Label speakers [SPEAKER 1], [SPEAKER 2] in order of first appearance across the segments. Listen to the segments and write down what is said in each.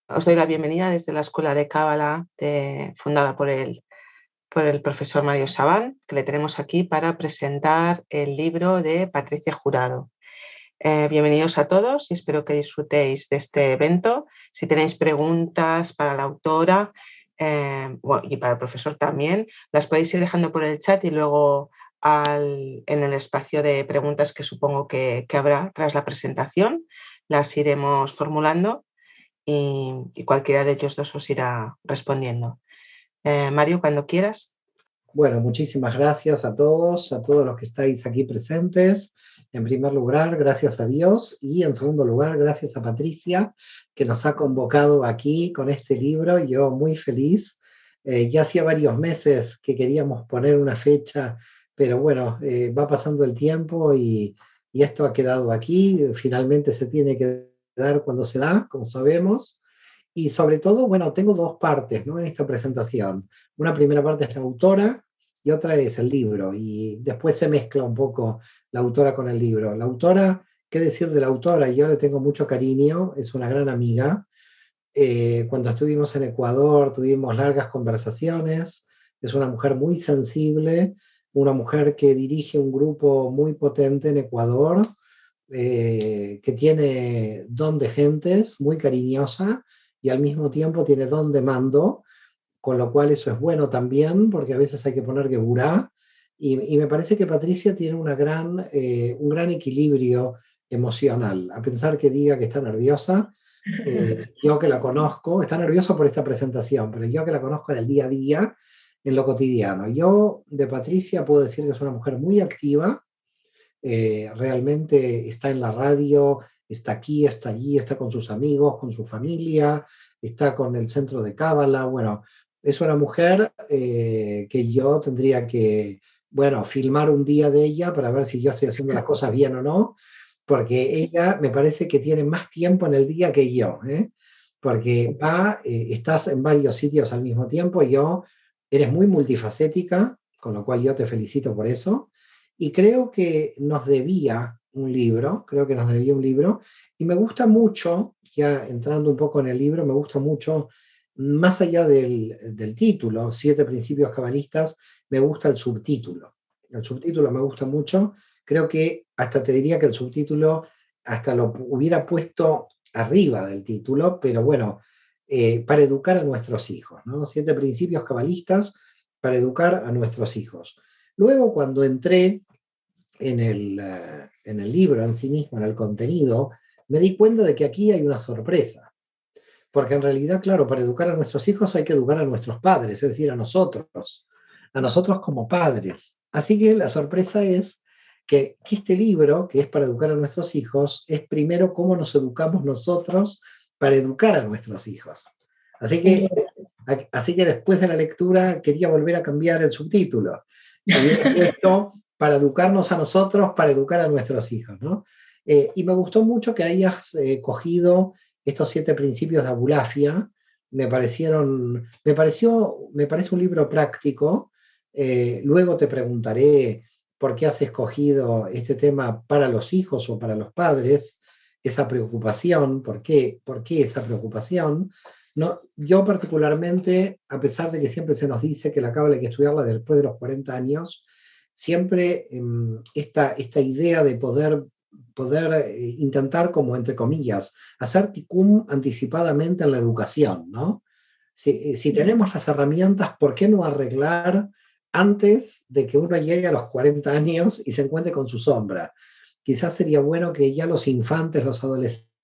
[SPEAKER 1] Os doy la bienvenida desde la Escuela de Cábala fundada por el profesor Mario Sabán, que le tenemos aquí para presentar el libro de Patricia Jurado. Bienvenidos a todos y espero que disfrutéis de este evento. Si tenéis preguntas para la autora y para el profesor también, las podéis ir dejando por el chat y luego en el espacio de preguntas que supongo que habrá tras la presentación, las iremos formulando y cualquiera de ellos dos os irá respondiendo. Mario, cuando quieras.
[SPEAKER 2] Bueno, muchísimas gracias a todos los que estáis aquí presentes. En primer lugar, gracias a Dios, y en segundo lugar, gracias a Patricia, que nos ha convocado aquí con este libro. Yo muy feliz. Ya hacía varios meses que queríamos poner una fecha, pero bueno, va pasando el tiempo y esto ha quedado aquí. Finalmente se tiene que dar cuando se da, como sabemos. Y sobre todo, bueno, tengo dos partes, ¿no?, en esta presentación. Una primera parte es la autora y otra es el libro, y después se mezcla un poco la autora con el libro. La autora, ¿qué decir de la autora? Yo le tengo mucho cariño, es una gran amiga. Cuando estuvimos en Ecuador tuvimos largas conversaciones. Es una mujer muy sensible, una mujer que dirige un grupo muy potente en Ecuador, que tiene don de gentes, muy cariñosa, y al mismo tiempo tiene don de mando, con lo cual eso es bueno también, porque a veces hay que poner geburá, y me parece que Patricia tiene un gran equilibrio emocional, a pensar que diga que está nerviosa. Yo que la conozco, está nerviosa por esta presentación, pero yo que la conozco en el día a día, en lo cotidiano. Yo de Patricia puedo decir que es una mujer muy activa. Realmente está en la radio, está aquí, está allí, está con sus amigos, con su familia, está con el centro de Cábala. Bueno, es una mujer que yo tendría que, bueno, filmar un día de ella para ver si yo estoy haciendo las cosas bien o no, porque ella me parece que tiene más tiempo en el día que yo, ¿eh? Porque estás en varios sitios al mismo tiempo. Eres muy multifacética, con lo cual yo te felicito por eso, y creo que nos debía un libro, y me gusta mucho, ya entrando un poco en el libro, me gusta mucho, más allá del título, Siete Principios Cabalistas, me gusta el subtítulo. El subtítulo me gusta mucho. Creo que hasta te diría que el subtítulo hasta lo hubiera puesto arriba del título, pero bueno, para educar a nuestros hijos, ¿no? Siete Principios Cabalistas para educar a nuestros hijos. Luego, cuando entré en el libro en sí mismo, en el contenido, me di cuenta de que aquí hay una sorpresa. Porque en realidad, claro, para educar a nuestros hijos hay que educar a nuestros padres, es decir, a nosotros como padres. Así que la sorpresa es que este libro, que es para educar a nuestros hijos, es primero cómo nos educamos nosotros para educar a nuestros hijos. Así que, así que después de la lectura quería volver a cambiar el subtítulo. Y hubiera puesto para educarnos a nosotros, para educar a nuestros hijos, ¿no? Y me gustó mucho que hayas cogido estos siete principios de Abulafia. Me parece un libro práctico. Luego te preguntaré por qué has escogido este tema para los hijos o para los padres, esa preocupación, por qué esa preocupación. No, yo particularmente, a pesar de que siempre se nos dice que la cábala hay que estudiarla después de los 40 años, siempre esta idea de poder intentar, como entre comillas, hacer tikkun anticipadamente en la educación, ¿no? Si tenemos las herramientas, ¿por qué no arreglar antes de que uno llegue a los 40 años y se encuentre con su sombra? Quizás sería bueno que ya los infantes, los adolescentes,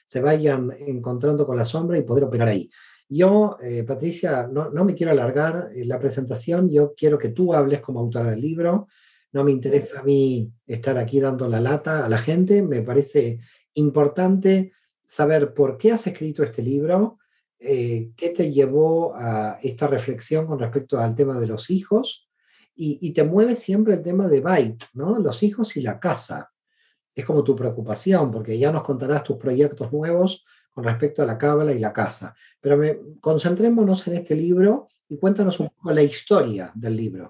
[SPEAKER 2] se vayan encontrando con la sombra y poder operar ahí. Yo, Patricia, no me quiero alargar la presentación. Yo quiero que tú hables como autora del libro. No me interesa a mí estar aquí dando la lata a la gente. Me parece importante saber por qué has escrito este libro, qué te llevó a esta reflexión con respecto al tema de los hijos, y te mueve siempre el tema de Bait, ¿no? Los hijos y la casa. Es como tu preocupación, porque ya nos contarás tus proyectos nuevos con respecto a la cábala y la casa. Pero concentrémonos en este libro y cuéntanos un poco la historia del libro.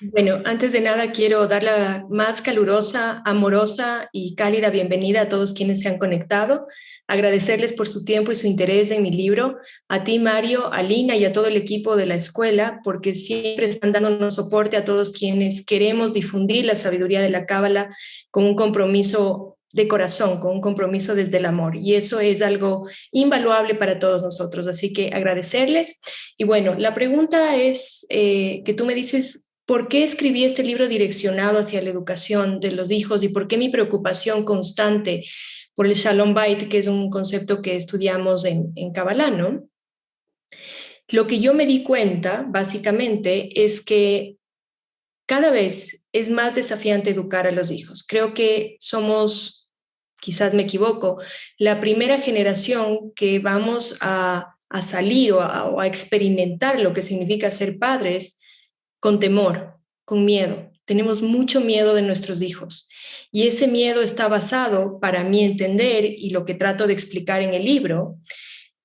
[SPEAKER 3] Bueno, antes de nada quiero dar la más calurosa, amorosa y cálida bienvenida a todos quienes se han conectado, agradecerles por su tiempo y su interés en mi libro, a ti Mario, a Lina y a todo el equipo de la escuela, porque siempre están dándonos soporte a todos quienes queremos difundir la sabiduría de la Cábala con un compromiso de corazón, con un compromiso desde el amor. Y eso es algo invaluable para todos nosotros. Así que agradecerles. Y bueno, la pregunta es que tú me dices, ¿por qué escribí este libro direccionado hacia la educación de los hijos y por qué mi preocupación constante por el Shalom Bait, que es un concepto que estudiamos en Kabbalah, ¿no? Lo que yo me di cuenta, básicamente, es que cada vez es más desafiante educar a los hijos. Creo que somos, quizás me equivoco, la primera generación que vamos a salir o a experimentar lo que significa ser padres con temor, con miedo. Tenemos mucho miedo de nuestros hijos. Y ese miedo está basado, para mí entender, y lo que trato de explicar en el libro,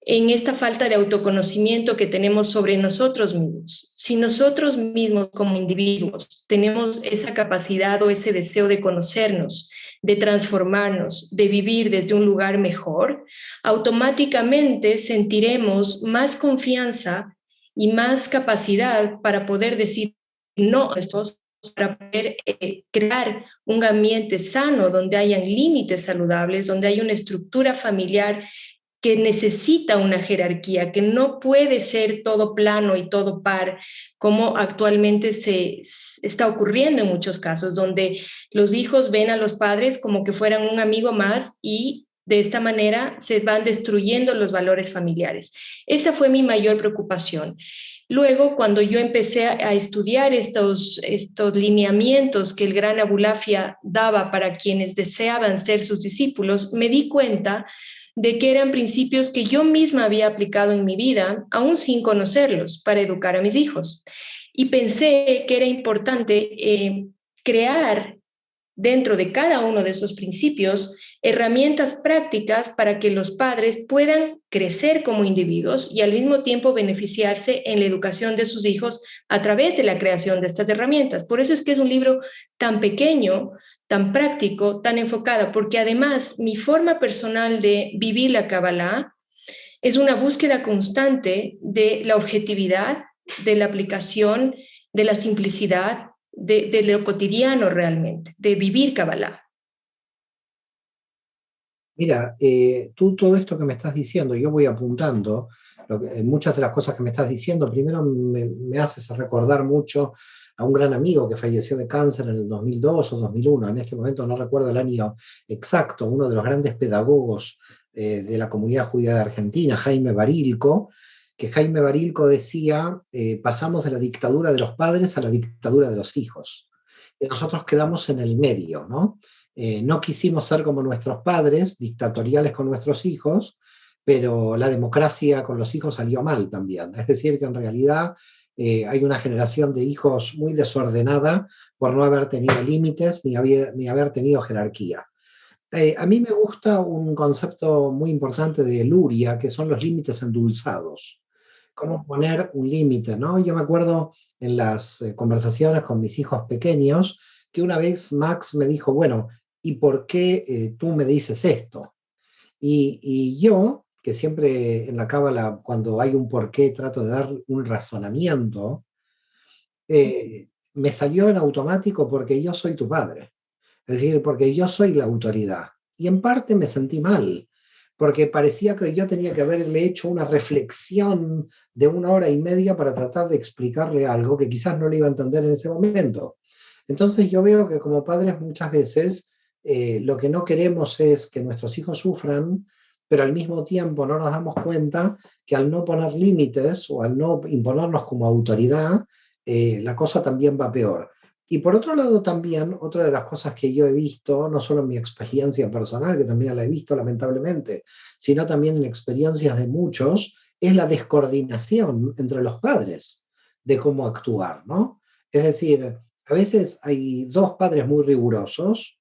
[SPEAKER 3] en esta falta de autoconocimiento que tenemos sobre nosotros mismos. Si nosotros mismos como individuos tenemos esa capacidad o ese deseo de conocernos, de transformarnos, de vivir desde un lugar mejor, automáticamente sentiremos más confianza y más capacidad para poder decir no a estos, para poder crear un ambiente sano donde hayan límites saludables, donde hay una estructura familiar que necesita una jerarquía, que no puede ser todo plano y todo par, como actualmente se está ocurriendo en muchos casos, donde los hijos ven a los padres como que fueran un amigo más y de esta manera se van destruyendo los valores familiares. Esa fue mi mayor preocupación. Luego, cuando yo empecé a estudiar estos lineamientos que el gran Abulafia daba para quienes deseaban ser sus discípulos, me di cuenta de que eran principios que yo misma había aplicado en mi vida, aún sin conocerlos, para educar a mis hijos. Y pensé que era importante crear dentro de cada uno de esos principios herramientas prácticas para que los padres puedan crecer como individuos y al mismo tiempo beneficiarse en la educación de sus hijos a través de la creación de estas herramientas. Por eso es que es un libro tan pequeño, tan práctico, tan enfocado, porque además mi forma personal de vivir la Kabbalah es una búsqueda constante de la objetividad, de la aplicación, de la simplicidad, de lo cotidiano realmente, de vivir Kabbalah.
[SPEAKER 2] Mira, tú todo esto que me estás diciendo, yo voy apuntando, muchas de las cosas que me estás diciendo, primero me haces recordar mucho a un gran amigo que falleció de cáncer en el 2002 o 2001, en este momento no recuerdo el año exacto, uno de los grandes pedagogos de la comunidad judía de Argentina, Jaime Barilco, que Jaime Barilco decía, pasamos de la dictadura de los padres a la dictadura de los hijos. Y nosotros quedamos en el medio, ¿no? No quisimos ser como nuestros padres, dictatoriales con nuestros hijos, pero la democracia con los hijos salió mal también. Es decir, que en realidad hay una generación de hijos muy desordenada por no haber tenido límites ni haber tenido jerarquía. A mí me gusta un concepto muy importante de Luria, que son los límites endulzados. Cómo poner un límite, ¿no? Yo me acuerdo en las conversaciones con mis hijos pequeños que una vez Max me dijo, bueno, ¿y por qué tú me dices esto? Y yo, que siempre en la Cábala, cuando hay un porqué, trato de dar un razonamiento, me salió en automático porque yo soy tu padre. Es decir, porque yo soy la autoridad. Y en parte me sentí mal, porque parecía que yo tenía que haberle hecho una reflexión de 1 hora y media para tratar de explicarle algo que quizás no le iba a entender en ese momento. Entonces yo veo que como padres muchas veces lo que no queremos es que nuestros hijos sufran, pero al mismo tiempo no nos damos cuenta que al no poner límites o al no imponernos como autoridad, la cosa también va peor. Y por otro lado también, otra de las cosas que yo he visto, no solo en mi experiencia personal, que también la he visto lamentablemente, sino también en experiencias de muchos, es la descoordinación entre los padres de cómo actuar, ¿no? Es decir, a veces hay dos padres muy rigurosos,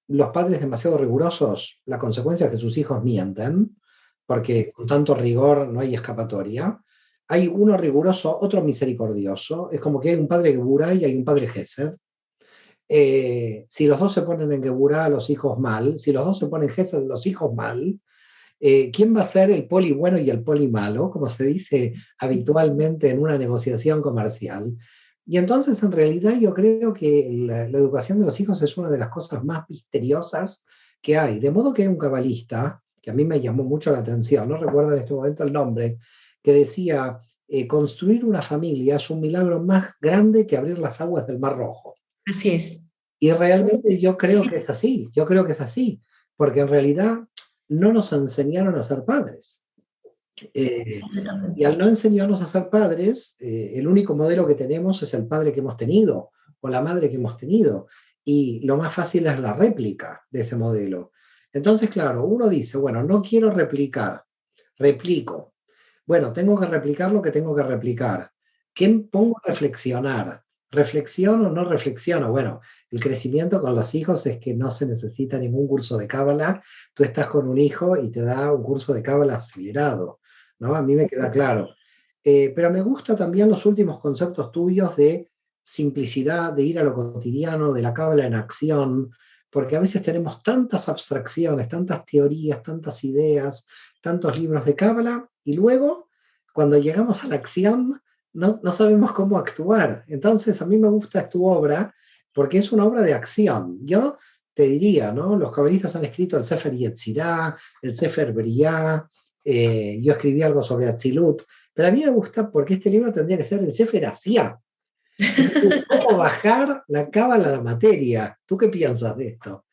[SPEAKER 2] los padres demasiado rigurosos, la consecuencia es que sus hijos mienten, porque con tanto rigor no hay escapatoria. hay uno riguroso, otro misericordioso. Es como que hay un padre Geburah y hay un padre Gesed. Si los dos se ponen en Geburah, los hijos mal. Si los dos se ponen en Gesed, los hijos mal. ¿Quién va a ser el poli bueno y el poli malo? Como se dice habitualmente en una negociación comercial. Y entonces, en realidad, yo creo que la educación de los hijos es una de las cosas más misteriosas que hay. De modo que hay un cabalista, que a mí me llamó mucho la atención, no recuerdo en este momento el nombre, que decía, construir una familia es un milagro más grande que abrir las aguas del Mar Rojo.
[SPEAKER 3] Así es.
[SPEAKER 2] Y realmente yo creo que es así, porque en realidad no nos enseñaron a ser padres. Y al no enseñarnos a ser padres, el único modelo que tenemos es el padre que hemos tenido o la madre que hemos tenido. Y lo más fácil es la réplica de ese modelo. Entonces, claro, uno dice, bueno, no quiero replicar, replico. Bueno, tengo que replicar lo que tengo que replicar. ¿Qué pongo a reflexionar? ¿Reflexiono o no reflexiono? Bueno, el crecimiento con los hijos es que no se necesita ningún curso de cábala. Tú estás con un hijo y te da un curso de cábala acelerado, ¿no? A mí me queda claro. Pero me gustan también los últimos conceptos tuyos de simplicidad, de ir a lo cotidiano, de la cábala en acción, porque a veces tenemos tantas abstracciones, tantas teorías, tantas ideas, tantos libros de cábala, y luego, cuando llegamos a la acción, no sabemos cómo actuar. Entonces, a mí me gusta tu obra porque es una obra de acción. Yo te diría, ¿no? Los cabalistas han escrito el Sefer Yetzirah, el Sefer Briah, yo escribí algo sobre Atzilut, pero a mí me gusta porque este libro tendría que ser el Sefer Asiá. ¿Cómo bajar la cábala a la materia? ¿Tú qué piensas de esto?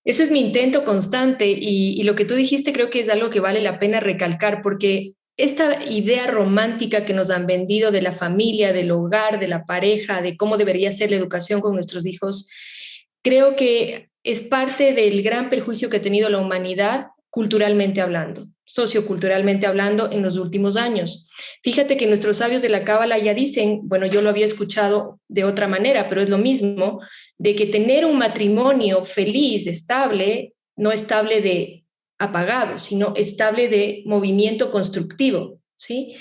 [SPEAKER 3] Ese es mi intento constante y lo que tú dijiste creo que es algo que vale la pena recalcar porque esta idea romántica que nos han vendido de la familia, del hogar, de la pareja, de cómo debería ser la educación con nuestros hijos, creo que es parte del gran perjuicio que ha tenido la humanidad culturalmente hablando, socioculturalmente hablando en los últimos años. Fíjate que nuestros sabios de la Cábala ya dicen, bueno, yo lo había escuchado de otra manera, pero es lo mismo, de que tener un matrimonio feliz, estable, no estable de apagado, sino estable de movimiento constructivo, ¿sí?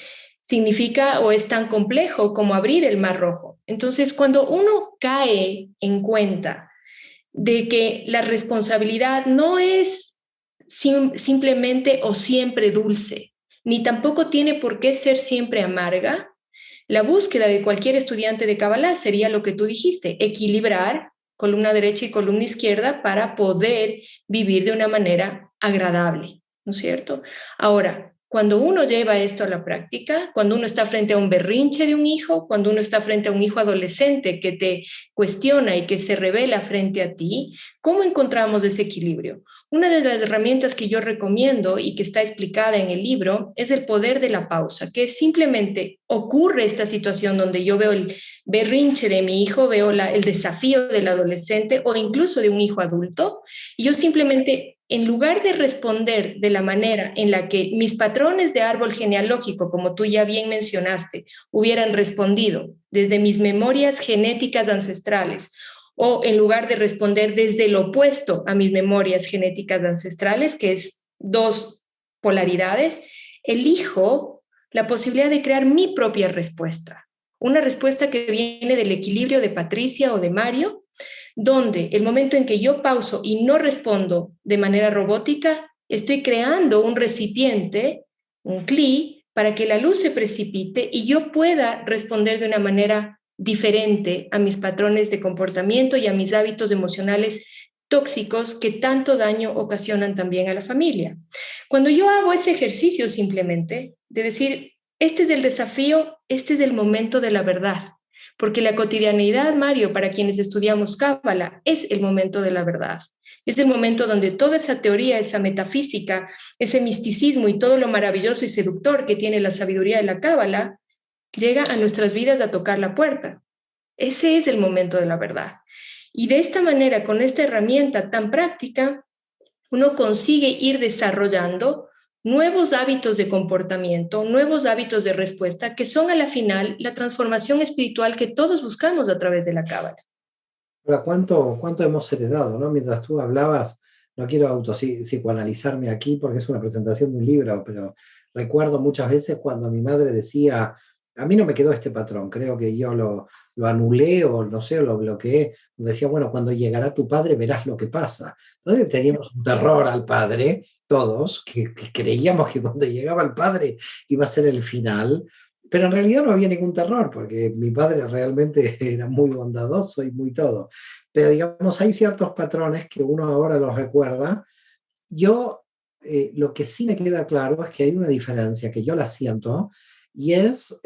[SPEAKER 3] Significa o es tan complejo como abrir el Mar Rojo. Entonces, cuando uno cae en cuenta de que la responsabilidad no es simplemente o siempre dulce, ni tampoco tiene por qué ser siempre amarga, la búsqueda de cualquier estudiante de Kabbalah sería lo que tú dijiste, equilibrar columna derecha y columna izquierda para poder vivir de una manera agradable, ¿no es cierto? Ahora, cuando uno lleva esto a la práctica, cuando uno está frente a un berrinche de un hijo, cuando uno está frente a un hijo adolescente que te cuestiona y que se revela frente a ti, ¿cómo encontramos ese equilibrio? Una de las herramientas que yo recomiendo y que está explicada en el libro es el poder de la pausa, que simplemente ocurre esta situación donde yo veo el berrinche de mi hijo, veo el desafío del adolescente o incluso de un hijo adulto, y yo simplemente, en lugar de responder de la manera en la que mis patrones de árbol genealógico, como tú ya bien mencionaste, hubieran respondido desde mis memorias genéticas ancestrales, o en lugar de responder desde lo opuesto a mis memorias genéticas ancestrales, que es dos polaridades, elijo la posibilidad de crear mi propia respuesta. Una respuesta que viene del equilibrio de Patricia o de Mario, donde el momento en que yo pauso y no respondo de manera robótica, estoy creando un recipiente, un cli, para que la luz se precipite y yo pueda responder de una manera diferente a mis patrones de comportamiento y a mis hábitos emocionales tóxicos que tanto daño ocasionan también a la familia. Cuando yo hago ese ejercicio simplemente de decir, este es el desafío, este es el momento de la verdad, porque la cotidianidad, Mario, para quienes estudiamos Cábala, es el momento de la verdad. Es el momento donde toda esa teoría, esa metafísica, ese misticismo y todo lo maravilloso y seductor que tiene la sabiduría de la Cábala llega a nuestras vidas a tocar la puerta. Ese es el momento de la verdad. Y de esta manera, con esta herramienta tan práctica, uno consigue ir desarrollando nuevos hábitos de comportamiento, nuevos hábitos de respuesta, que son a la final la transformación espiritual que todos buscamos a través de la Cábala.
[SPEAKER 2] Ahora, ¿cuánto hemos heredado, ¿no? Mientras tú hablabas, no quiero autopsicoanalizarme aquí porque es una presentación de un libro, pero recuerdo muchas veces cuando mi madre decía, a mí no me quedó este patrón, creo que yo lo anulé o no sé, lo bloqueé, decía, bueno, cuando llegará tu padre verás lo que pasa. Entonces teníamos un terror al padre, todos, que creíamos que cuando llegaba el padre iba a ser el final, pero en realidad no había ningún terror, porque mi padre realmente era muy bondadoso y muy todo. Pero digamos, hay ciertos patrones que uno ahora los recuerda. Yo, lo que sí me queda claro es que hay una diferencia, que yo la siento, y es,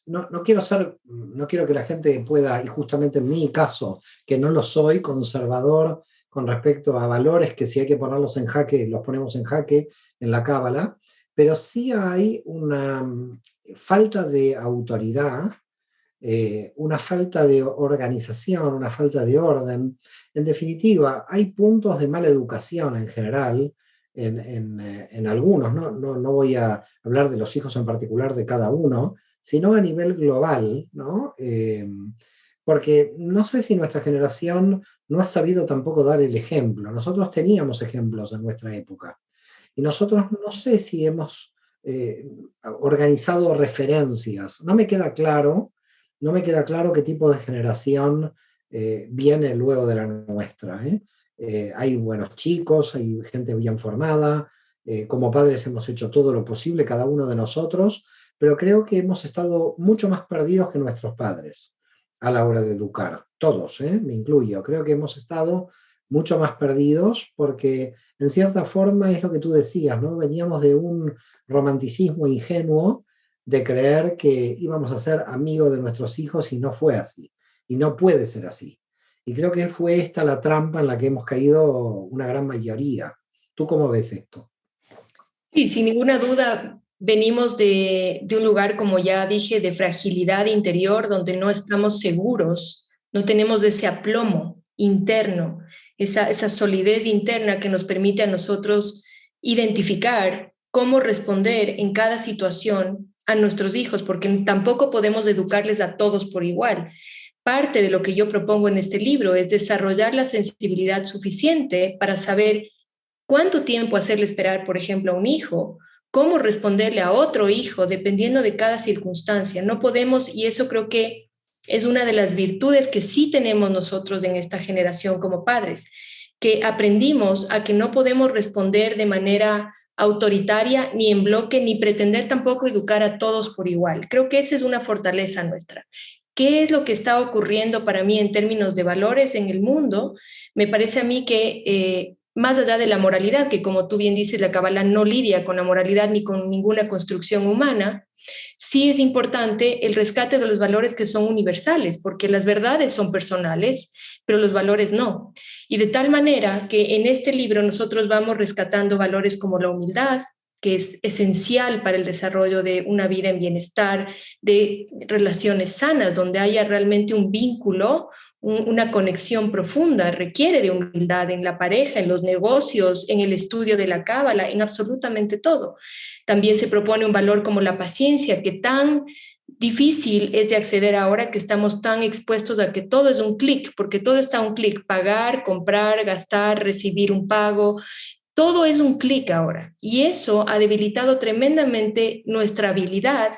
[SPEAKER 2] no quiero que la gente pueda, y justamente en mi caso, que no lo soy, conservador con respecto a valores que si hay que ponerlos en jaque, los ponemos en jaque en la cábala, pero sí hay una falta de autoridad, una falta de organización, una falta de orden. En definitiva, hay puntos de mala educación en general, en algunos, no voy a hablar de los hijos en particular de cada uno, sino a nivel global, ¿no? Porque no sé si nuestra generación no ha sabido tampoco dar el ejemplo. Nosotros teníamos ejemplos en nuestra época y nosotros no sé si hemos organizado referencias. No me queda claro qué tipo de generación viene luego de la nuestra. Hay buenos chicos, hay gente bien formada, como padres hemos hecho todo lo posible, cada uno de nosotros, pero creo que hemos estado mucho más perdidos que nuestros padres a la hora de educar, todos, me incluyo. Creo que hemos estado mucho más perdidos porque en cierta forma es lo que tú decías, ¿no? Veníamos de un romanticismo ingenuo de creer que íbamos a ser amigos de nuestros hijos y no fue así, y no puede ser así. Y creo que fue esta la trampa en la que hemos caído una gran mayoría. ¿Tú cómo ves esto?
[SPEAKER 3] Sí, sin ninguna duda, venimos de un lugar, como ya dije, de fragilidad interior, donde no estamos seguros, no tenemos ese aplomo interno, esa solidez interna que nos permite a nosotros identificar cómo responder en cada situación a nuestros hijos, porque tampoco podemos educarles a todos por igual. Parte de lo que yo propongo en este libro es desarrollar la sensibilidad suficiente para saber cuánto tiempo hacerle esperar, por ejemplo, a un hijo, cómo responderle a otro hijo, dependiendo de cada circunstancia. No podemos, y eso creo que es una de las virtudes que sí tenemos nosotros en esta generación como padres, que aprendimos a que no podemos responder de manera autoritaria ni en bloque, ni pretender tampoco educar a todos por igual. Creo que esa es una fortaleza nuestra. ¿Qué es lo que está ocurriendo para mí en términos de valores en el mundo? Me parece a mí que más allá de la moralidad, que como tú bien dices, la Cábala no lidia con la moralidad ni con ninguna construcción humana, sí es importante el rescate de los valores que son universales, porque las verdades son personales, pero los valores no. Y de tal manera que en este libro nosotros vamos rescatando valores como la humildad, que es esencial para el desarrollo de una vida en bienestar, de relaciones sanas, donde haya realmente un vínculo, una conexión profunda, requiere de humildad en la pareja, en los negocios, en el estudio de la cábala, en absolutamente todo. También se propone un valor como la paciencia, que tan difícil es de acceder ahora que estamos tan expuestos a que todo es un clic, porque todo está a un clic, pagar, comprar, gastar, recibir un pago, todo es un clic ahora. Y eso ha debilitado tremendamente nuestra habilidad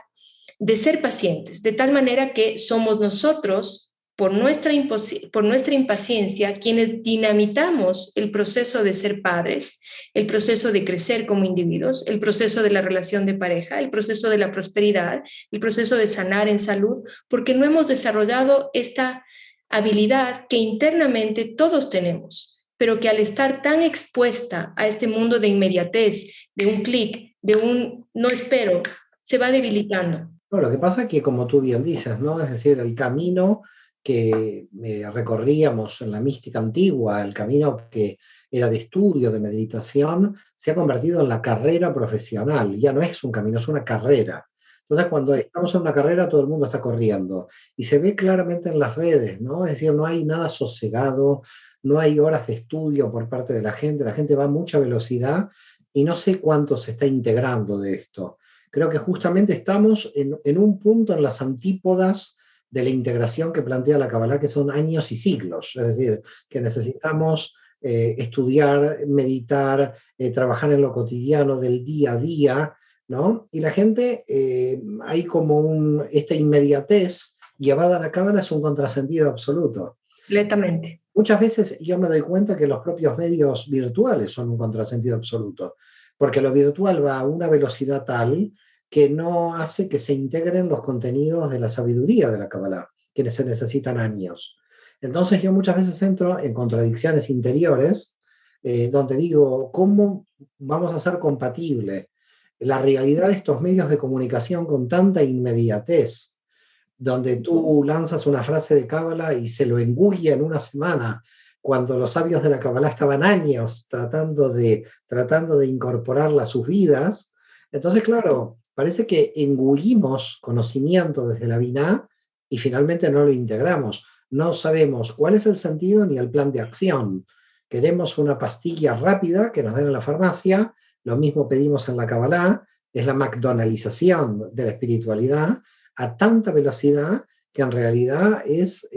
[SPEAKER 3] de ser pacientes, de tal manera que somos nosotros, por nuestra impaciencia, quienes dinamitamos el proceso de ser padres, el proceso de crecer como individuos, el proceso de la relación de pareja, el proceso de la prosperidad, el proceso de sanar en salud, porque no hemos desarrollado esta habilidad que internamente todos tenemos, pero que al estar tan expuesta a este mundo de inmediatez, de un clic, de un no espero, se va debilitando.
[SPEAKER 2] No, lo que pasa es que, como tú bien dices, ¿no? Es decir, el camino que recorríamos en la mística antigua, el camino que era de estudio, de meditación, se ha convertido en la carrera profesional. Ya no es un camino, es una carrera. Entonces, cuando estamos en una carrera, todo el mundo está corriendo. Y se ve claramente en las redes, ¿no? Es decir, no hay nada sosegado, no hay horas de estudio por parte de la gente va a mucha velocidad y no sé cuánto se está integrando de esto. Creo que justamente estamos en un punto en las antípodas de la integración que plantea la Kabbalah, que son años y siglos. Es decir, que necesitamos estudiar, meditar, trabajar en lo cotidiano del día a día, ¿no? Y la gente, hay como esta inmediatez llevada a la cábala es un contrasentido absoluto.
[SPEAKER 3] Completamente.
[SPEAKER 2] Muchas veces yo me doy cuenta que los propios medios virtuales son un contrasentido absoluto, porque lo virtual va a una velocidad tal que no hace que se integren los contenidos de la sabiduría de la Kabbalah, que se necesitan años. Entonces yo muchas veces entro en contradicciones interiores, donde digo, ¿cómo vamos a ser compatible la realidad de estos medios de comunicación con tanta inmediatez, donde tú lanzas una frase de Cábala y se lo engulle en una semana, cuando los sabios de la Cábala estaban años tratando de incorporarla a sus vidas? Entonces, claro, parece que engullimos conocimiento desde la Biná y finalmente no lo integramos. No sabemos cuál es el sentido ni el plan de acción. Queremos una pastilla rápida que nos den en la farmacia, lo mismo pedimos en la Kabbalah, es la McDonaldización de la espiritualidad, a tanta velocidad que en realidad es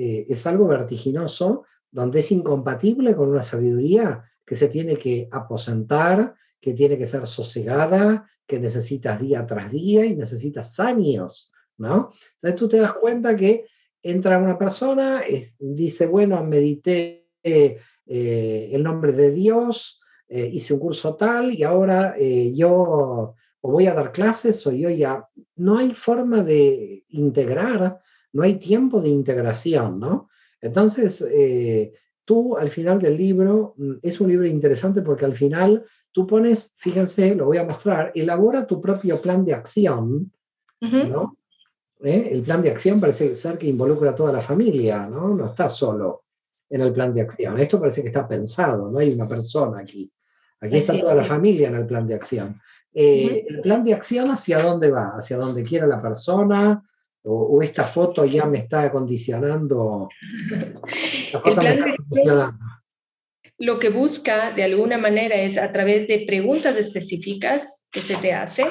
[SPEAKER 2] algo vertiginoso, donde es incompatible con una sabiduría que se tiene que aposentar, que tiene que ser sosegada, que necesitas día tras día y necesitas años, ¿no? Entonces tú te das cuenta que entra una persona, dice, bueno, medité el nombre de Dios, hice un curso tal y ahora yo o voy a dar clases o yo ya... No hay forma de integrar, no hay tiempo de integración, ¿no? Entonces, tú al final del libro, es un libro interesante porque al final tú pones, fíjense, lo voy a mostrar, elabora tu propio plan de acción, ¿no? El plan de acción parece ser que involucra a toda la familia, ¿no? No está solo en el plan de acción. Esto parece que está pensado, no hay una persona aquí. Aquí está toda la familia en el plan de acción. El plan de acción, ¿hacia dónde va? ¿Hacia dónde quiera la persona? ¿O esta foto ya me está condicionando?
[SPEAKER 3] El plan de acción lo que busca de alguna manera es, a través de preguntas específicas que se te hace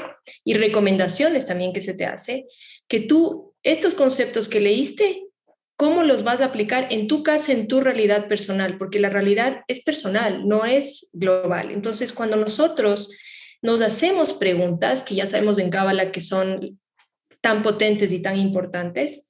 [SPEAKER 3] y recomendaciones también que se te hace, que tú estos conceptos que leíste, ¿cómo los vas a aplicar en tu casa, en tu realidad personal? Porque la realidad es personal, no es global. Entonces, cuando nosotros nos hacemos preguntas, que ya sabemos en Cábala que son tan potentes y tan importantes,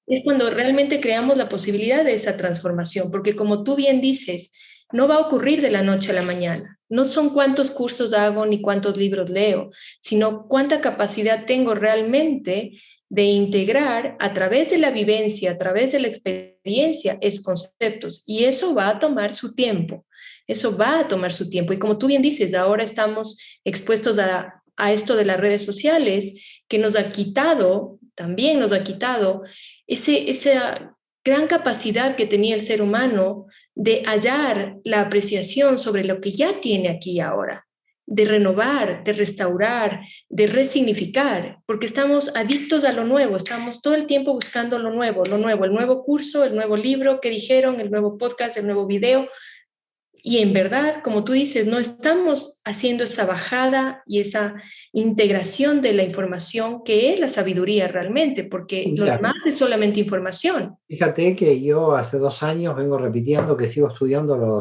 [SPEAKER 3] es cuando realmente creamos la posibilidad de esa transformación, porque como tú bien dices, no va a ocurrir de la noche a la mañana. No son cuántos cursos hago ni cuántos libros leo, sino cuánta capacidad tengo realmente de integrar a través de la vivencia, a través de la experiencia, esos conceptos. Y eso va a tomar su tiempo. Eso va a tomar su tiempo. Y como tú bien dices, ahora estamos expuestos a esto de las redes sociales, que nos ha quitado, también nos ha quitado esa gran capacidad que tenía el ser humano de hallar la apreciación sobre lo que ya tiene aquí y ahora, de renovar, de restaurar, de resignificar, porque estamos adictos a lo nuevo, estamos todo el tiempo buscando lo nuevo, el nuevo curso, el nuevo libro que dijeron, el nuevo podcast, el nuevo video. Y en verdad, como tú dices, no estamos haciendo esa bajada y esa integración de la información que es la sabiduría realmente, porque lo demás es solamente información.
[SPEAKER 2] Fíjate que yo hace 2 años vengo repitiendo que sigo estudiando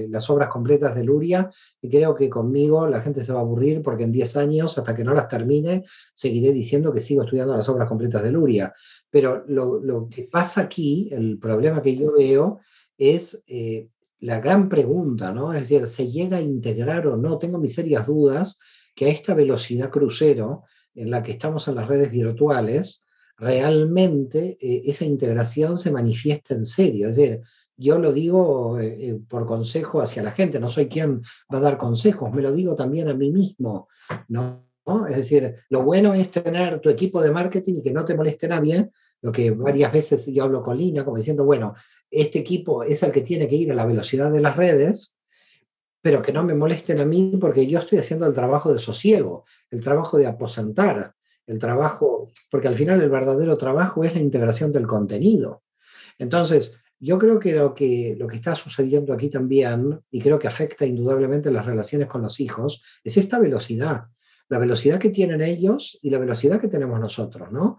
[SPEAKER 2] las obras completas de Luria y creo que conmigo la gente se va a aburrir porque en 10 años, hasta que no las termine, seguiré diciendo que sigo estudiando las obras completas de Luria. Pero lo que pasa aquí, el problema que yo veo es... la gran pregunta, ¿no? Es decir, ¿se llega a integrar o no? Tengo mis serias dudas que a esta velocidad crucero en la que estamos en las redes virtuales, realmente esa integración se manifiesta en serio. Es decir, yo lo digo por consejo hacia la gente, no soy quien va a dar consejos, me lo digo también a mí mismo, ¿no? Es decir, lo bueno es tener tu equipo de marketing y que no te moleste nadie, lo que varias veces yo hablo con Lina, como diciendo, bueno, este equipo es el que tiene que ir a la velocidad de las redes, pero que no me molesten a mí porque yo estoy haciendo el trabajo de sosiego, el trabajo de aposentar, el trabajo, porque al final el verdadero trabajo es la integración del contenido. Entonces, yo creo que lo que está sucediendo aquí también, y creo que afecta indudablemente las relaciones con los hijos, es esta velocidad. La velocidad que tienen ellos y la velocidad que tenemos nosotros, ¿no?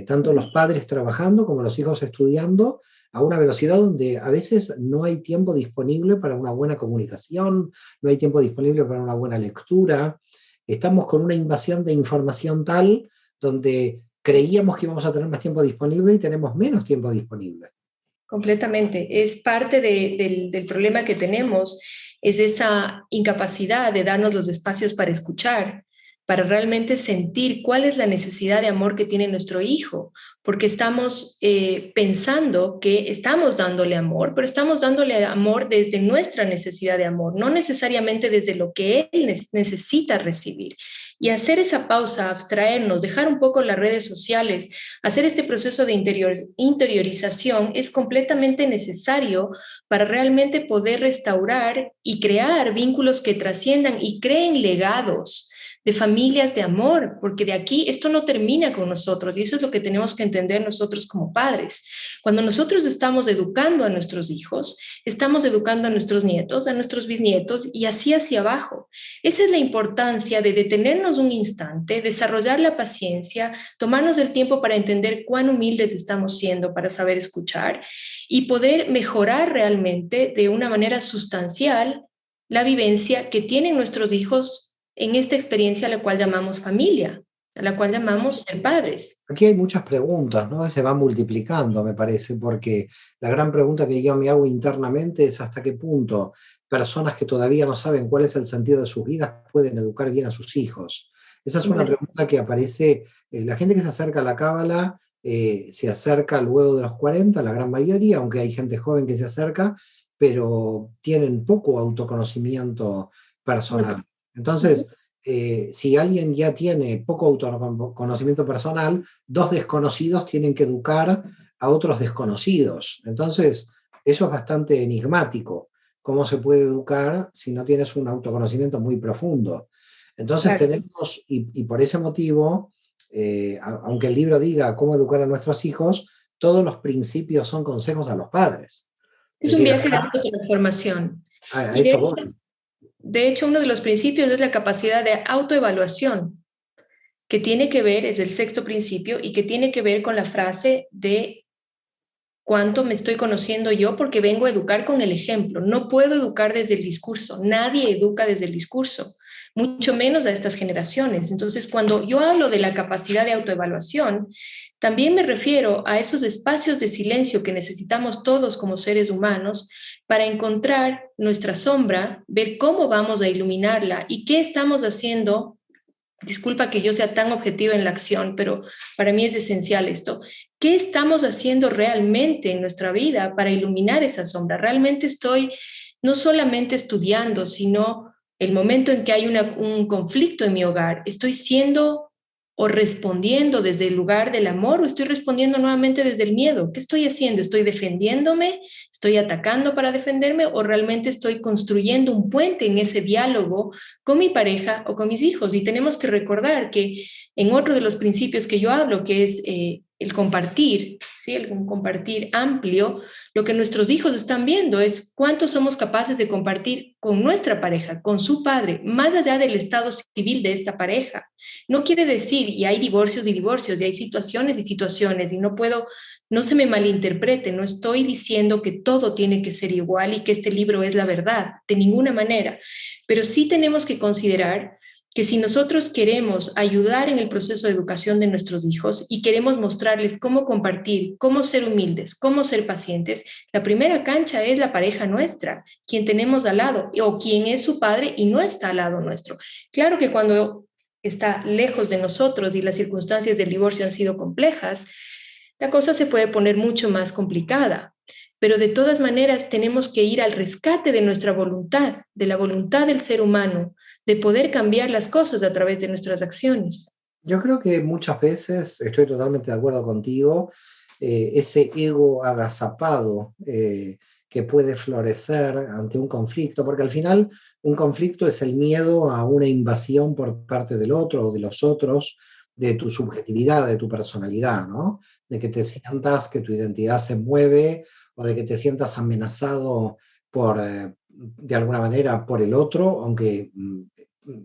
[SPEAKER 2] Tanto los padres trabajando como los hijos estudiando, a una velocidad donde a veces no hay tiempo disponible para una buena comunicación, no hay tiempo disponible para una buena lectura. Estamos con una invasión de información tal donde creíamos que íbamos a tener más tiempo disponible y tenemos menos tiempo disponible.
[SPEAKER 3] Completamente. Es parte del problema que tenemos, es esa incapacidad de darnos los espacios para escuchar, para realmente sentir cuál es la necesidad de amor que tiene nuestro hijo, porque estamos pensando que estamos dándole amor, pero estamos dándole amor desde nuestra necesidad de amor, no necesariamente desde lo que él necesita recibir. Y hacer esa pausa, abstraernos, dejar un poco las redes sociales, hacer este proceso de interiorización es completamente necesario para realmente poder restaurar y crear vínculos que trasciendan y creen legados de familias de amor, porque de aquí esto no termina con nosotros y eso es lo que tenemos que entender nosotros como padres. Cuando nosotros estamos educando a nuestros hijos, estamos educando a nuestros nietos, a nuestros bisnietos y así hacia abajo. Esa es la importancia de detenernos un instante, desarrollar la paciencia, tomarnos el tiempo para entender cuán humildes estamos siendo para saber escuchar y poder mejorar realmente de una manera sustancial la vivencia que tienen nuestros hijos en esta experiencia a la cual llamamos familia, a la cual llamamos ser padres.
[SPEAKER 2] Aquí hay muchas preguntas, ¿no? Se van multiplicando, me parece, porque la gran pregunta que yo me hago internamente es hasta qué punto personas que todavía no saben cuál es el sentido de sus vidas pueden educar bien a sus hijos. Esa es una pregunta que aparece, la gente que se acerca a la Cábala se acerca luego de los 40, la gran mayoría, aunque hay gente joven que se acerca, pero tienen poco autoconocimiento personal. Entonces, si alguien ya tiene poco autoconocimiento personal, dos desconocidos tienen que educar a otros desconocidos. Entonces, eso es bastante enigmático. ¿Cómo se puede educar si no tienes un autoconocimiento muy profundo? Entonces tenemos, y por ese motivo, aunque el libro diga cómo educar a nuestros hijos, todos los principios son consejos a los padres.
[SPEAKER 3] Es un viaje de autotransformación.
[SPEAKER 2] A eso voy.
[SPEAKER 3] De hecho, uno de los principios es la capacidad de autoevaluación, que tiene que ver, es el sexto principio, y que tiene que ver con la frase de cuánto me estoy conociendo yo, porque vengo a educar con el ejemplo. No puedo educar desde el discurso, nadie educa desde el discurso, mucho menos a estas generaciones. Entonces, cuando yo hablo de la capacidad de autoevaluación, también me refiero a esos espacios de silencio que necesitamos todos como seres humanos para encontrar nuestra sombra, ver cómo vamos a iluminarla y qué estamos haciendo. Disculpa que yo sea tan objetiva en la acción, pero para mí es esencial esto. ¿Qué estamos haciendo realmente en nuestra vida para iluminar esa sombra? Realmente estoy no solamente estudiando, sino el momento en que hay un conflicto en mi hogar, estoy siendo o respondiendo desde el lugar del amor o estoy respondiendo nuevamente desde el miedo. ¿Qué estoy haciendo? ¿Estoy defendiéndome? ¿Estoy atacando para defenderme? ¿O realmente estoy construyendo un puente en ese diálogo con mi pareja o con mis hijos? Y tenemos que recordar que en otro de los principios que yo hablo, que es el compartir, ¿sí? El compartir amplio, lo que nuestros hijos están viendo es cuánto somos capaces de compartir con nuestra pareja, con su padre, más allá del estado civil de esta pareja. No quiere decir, y hay divorcios y divorcios, y hay situaciones y situaciones, y no se me malinterprete, no estoy diciendo que todo tiene que ser igual y que este libro es la verdad, de ninguna manera, pero sí tenemos que considerar que si nosotros queremos ayudar en el proceso de educación de nuestros hijos y queremos mostrarles cómo compartir, cómo ser humildes, cómo ser pacientes, la primera cancha es la pareja nuestra, quien tenemos al lado o quien es su padre y no está al lado nuestro. Claro que cuando está lejos de nosotros y las circunstancias del divorcio han sido complejas, la cosa se puede poner mucho más complicada. Pero de todas maneras tenemos que ir al rescate de nuestra voluntad, de la voluntad del ser humano, de poder cambiar las cosas a través de nuestras acciones.
[SPEAKER 2] Yo creo que muchas veces, estoy totalmente de acuerdo contigo, ese ego agazapado que puede florecer ante un conflicto, porque al final un conflicto es el miedo a una invasión por parte del otro o de los otros, de tu subjetividad, de tu personalidad, ¿no? De que te sientas que tu identidad se mueve o de que te sientas amenazado por, de alguna manera por el otro, aunque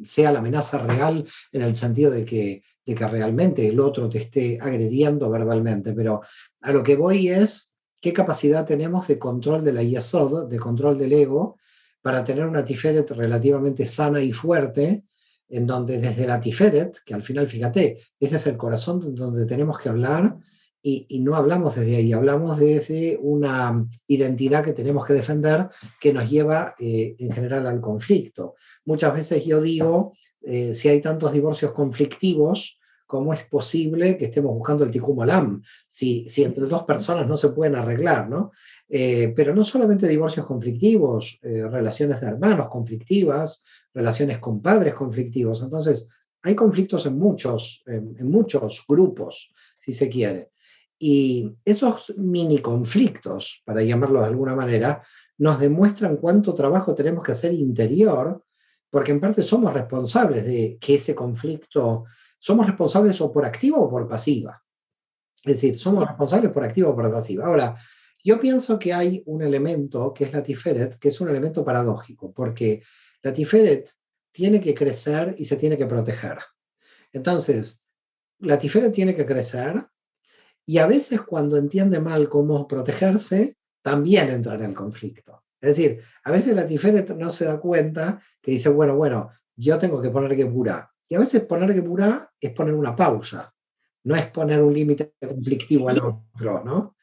[SPEAKER 2] sea la amenaza real en el sentido de que realmente el otro te esté agrediendo verbalmente. Pero a lo que voy es qué capacidad tenemos de control de la yesod, de control del ego, para tener una tiferet relativamente sana y fuerte, en donde desde la tiferet, que al final, fíjate, ese es el corazón donde tenemos que hablar, y no hablamos desde ahí, hablamos desde una identidad que tenemos que defender, que nos lleva en general al conflicto. Muchas veces yo digo, si hay tantos divorcios conflictivos, ¿cómo es posible que estemos buscando el tikkun olam? Si entre dos personas no se pueden arreglar, ¿no? Pero no solamente divorcios conflictivos, relaciones de hermanos conflictivas, relaciones con padres conflictivos. Entonces, hay conflictos en muchos grupos, si se quiere. Y esos mini conflictos, para llamarlo de alguna manera, nos demuestran cuánto trabajo tenemos que hacer interior, porque en parte somos responsables de que ese conflicto, somos responsables o por activa o por pasiva. Es decir, somos responsables por activa o por pasiva. Ahora, yo pienso que hay un elemento que es la tiferet, que es un elemento paradójico, porque la tiferet tiene que crecer y se tiene que proteger. Entonces, la tiferet tiene que crecer, y a veces cuando entiende mal cómo protegerse, también entra en el conflicto. Es decir, a veces la tiferet no se da cuenta que dice, bueno, yo tengo que poner Geburá. Y a veces poner Geburá es poner una pausa, no es poner un límite conflictivo al otro, ¿no?